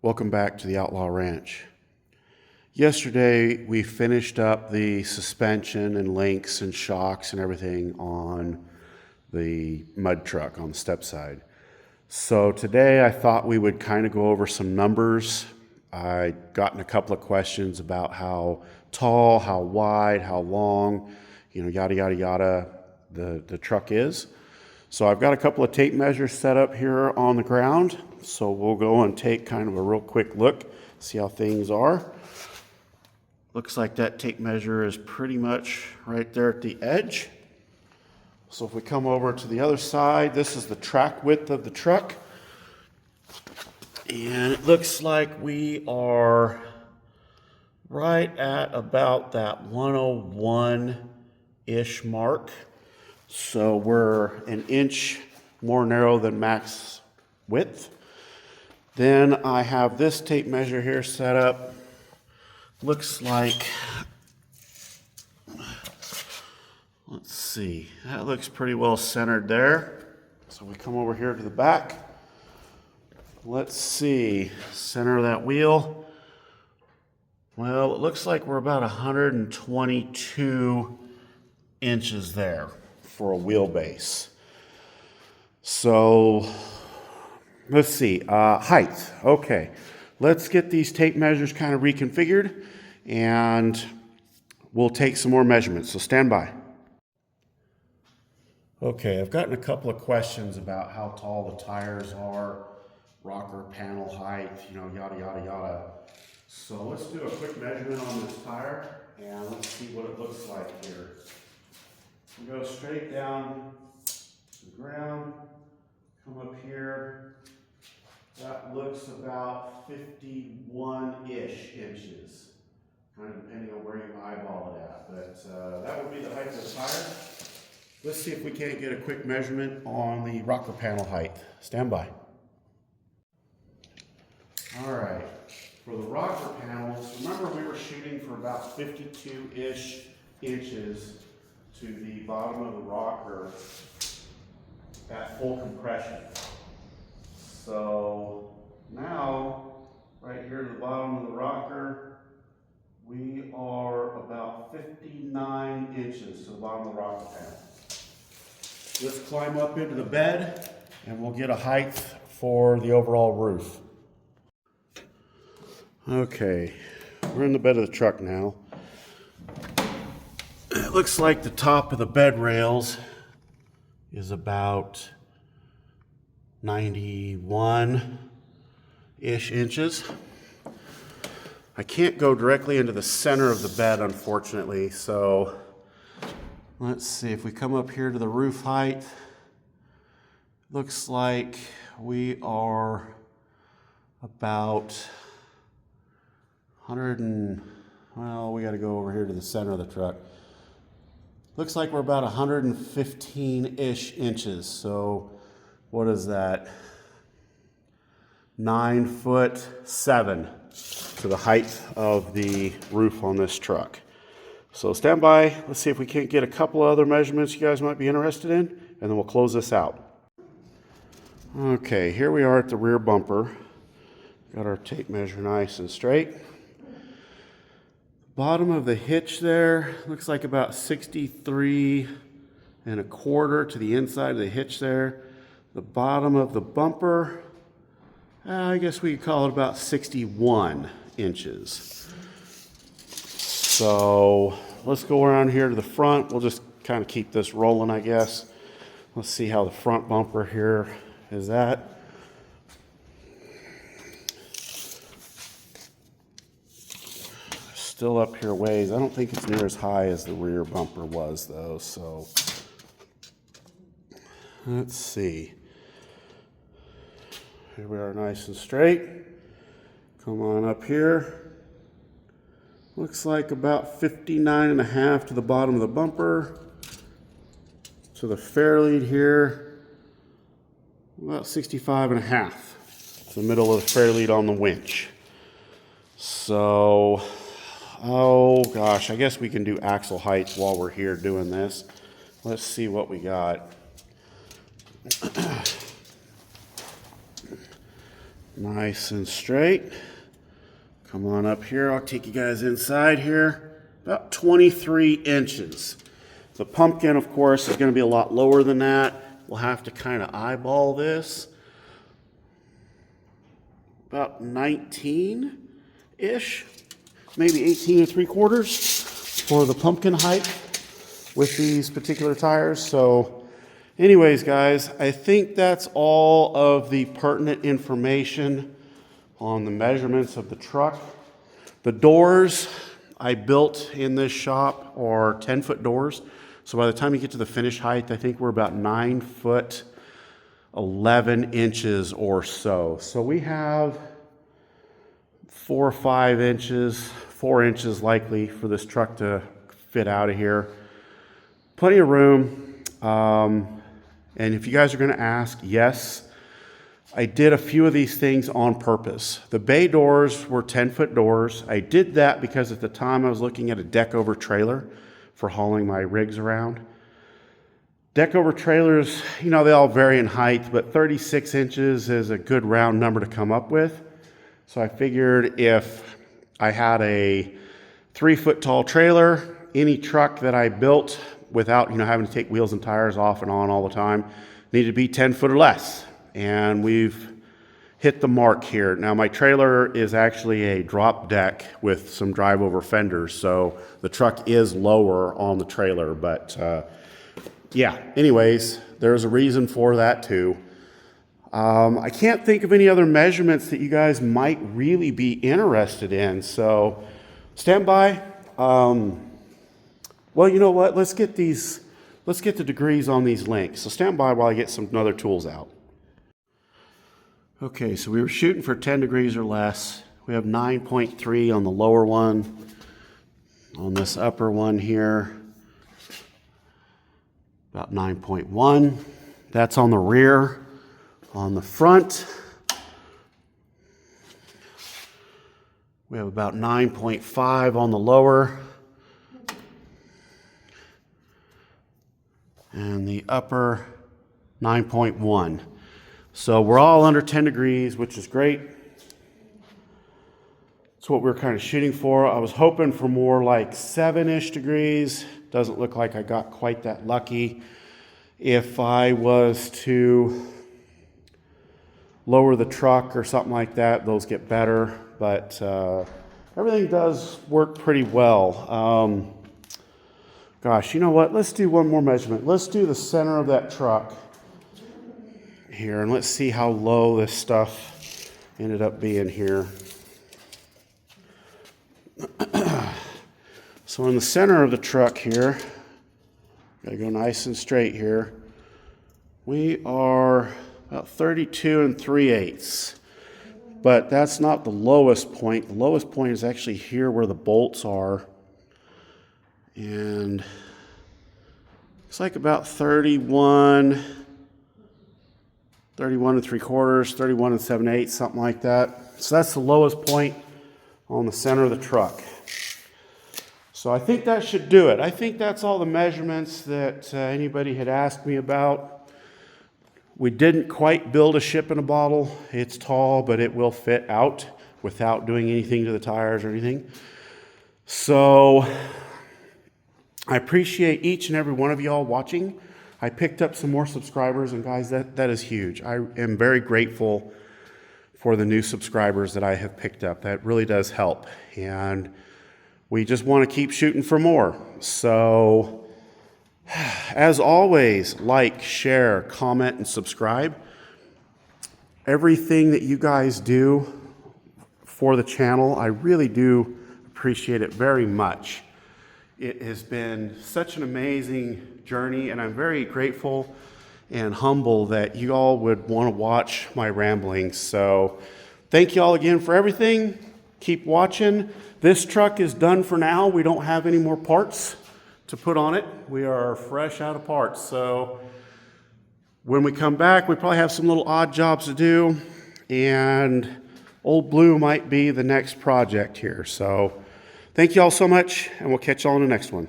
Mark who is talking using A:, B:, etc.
A: Welcome back to the Outlaw Ranch. Yesterday we finished up the suspension and links and shocks and everything on the mud truck on the step side. So today I thought we would kind of go over some numbers. I gotten a couple of questions about how tall, how wide, how long, yada, yada, yada the truck is. So I've got a couple of tape measures set up here on the ground. So we'll go and take kind of a real quick look, see how things are. Looks like that tape measure is pretty much right there at the edge. So if we come over to the other side, this is the track width of the truck. And it looks like we are right at about that 101-ish mark. So we're an inch more narrow than max width. Then I have this tape measure here set up. Looks like, let's see, that looks pretty well centered there. So we come over here to the back. Let's see, center of that wheel. Well, it looks like we're about 122 inches there for a wheelbase. So let's see, height. Okay, let's get these tape measures kind of reconfigured and we'll take some more measurements, so stand by. Okay, I've gotten a couple of questions about how tall the tires are, rocker panel height, yada, yada, yada. So let's do a quick measurement on this tire and let's see what it looks like here. We go straight down to the ground, come up here. That looks about 51-ish inches, kind of depending on where you eyeball it at. But that would be the height of the tire. Let's see if we can't get a quick measurement on the rocker panel height. Stand by. All right, for the rocker panels, remember we were shooting for about 52-ish inches to the bottom of the rocker at full compression. So now, right here at the bottom of the rocker, we are about 59 inches to the bottom of the rocker panel. Let's climb up into the bed and we'll get a height for the overall roof. Okay, we're in the bed of the truck now. It looks like the top of the bed rails is about 91-ish inches. I can't go directly into the center of the bed, unfortunately, so let's see if we come up here to the roof height. Looks like we are about 100 and, well, we got to go over here to the center of the truck. Looks like we're about 115-ish inches, so what is that? 9'7" to the height of the roof on this truck. So stand by. Let's see if we can't get a couple of other measurements you guys might be interested in, and then we'll close this out. Okay, here we are at the rear bumper. Got our tape measure nice and straight. Bottom of the hitch there looks like about 63 1/4 to the inside of the hitch there. The bottom of the bumper, I guess we could call it about 61 inches. So let's go around here to the front. We'll just kind of keep this rolling, I guess. Let's see how the front bumper here is at. Still up here ways. I don't think it's near as high as the rear bumper was though, so let's see. Here we are nice and straight. Come on up here. Looks like about 59.5 to the bottom of the bumper. To the fairlead here, about 65.5 to the middle of the fairlead on the winch. So, oh gosh, I guess we can do axle heights while we're here doing this. Let's see what we got. Nice and straight. Come on up here. I'll take you guys inside here. About 23 inches. The pumpkin, of course, is going to be a lot lower than that. We'll have to kind of eyeball this. About 19-ish, maybe 18 3/4 for the pumpkin height with these particular tires. So anyways, guys, I think that's all of the pertinent information on the measurements of the truck. The doors I built in this shop are 10-foot doors. So by the time you get to the finished height, I think we're about 9 foot 11 inches or so. So we have 4 or 5 inches, 4 inches likely for this truck to fit out of here. Plenty of room. And if you guys are going to ask, yes, I did a few of these things on purpose. The bay doors were 10-foot doors. I did that because at the time I was looking at a deck over trailer for hauling my rigs around. Deck over trailers, you know, they all vary in height, but 36 inches is a good round number to come up with. So I figured if I had a 3-foot tall trailer, any truck that I built without, you know, having to take wheels and tires off and on all the time, needed to be 10 foot or less. And we've hit the mark here. Now my trailer is actually a drop deck with some drive over fenders, so the truck is lower on the trailer, but yeah, anyways, there's a reason for that too. I can't think of any other measurements that you guys might really be interested in, so stand by. Well, you know what, let's get the degrees on these links. So stand by while I get some other tools out. Okay, so we were shooting for 10 degrees or less. We have 9.3 on the lower one. On this upper one here, about 9.1. That's on the rear. On the front, we have about 9.5 on the lower. And the upper, 9.1. So we're all under 10 degrees, which is great. That's what we're kind of shooting for. I was hoping for more like 7-ish degrees. Doesn't look like I got quite that lucky. If I was to lower the truck or something like that, those get better. But everything does work pretty well. Gosh, you know what? Let's do one more measurement. Let's do the center of that truck here, and let's see how low this stuff ended up being here. So in the center of the truck here, gotta go nice and straight here, we are about 32 3/8. But that's not the lowest point. The lowest point is actually here where the bolts are. And it's like about 31 3/4, 31 7/8, something like that. So that's the lowest point on the center of the truck. So I think that should do it. I think that's all the measurements that anybody had asked me about. We didn't quite build a ship in a bottle. It's tall, but it will fit out without doing anything to the tires or anything. So I appreciate each and every one of y'all watching. I picked up some more subscribers, and guys, that is huge. I am very grateful for the new subscribers that I have picked up. That really does help. And we just want to keep shooting for more. So as always, like, share, comment, and subscribe. Everything that you guys do for the channel, I really do appreciate it very much. It has been such an amazing journey, and I'm very grateful and humble that you all would want to watch my ramblings. So thank you all again for everything. Keep watching. This truck is done for now. We don't have any more parts to put on it. We are fresh out of parts. So when we come back, we probably have some little odd jobs to do, and Old Blue might be the next project here. So thank you all so much, and we'll catch you all in the next one.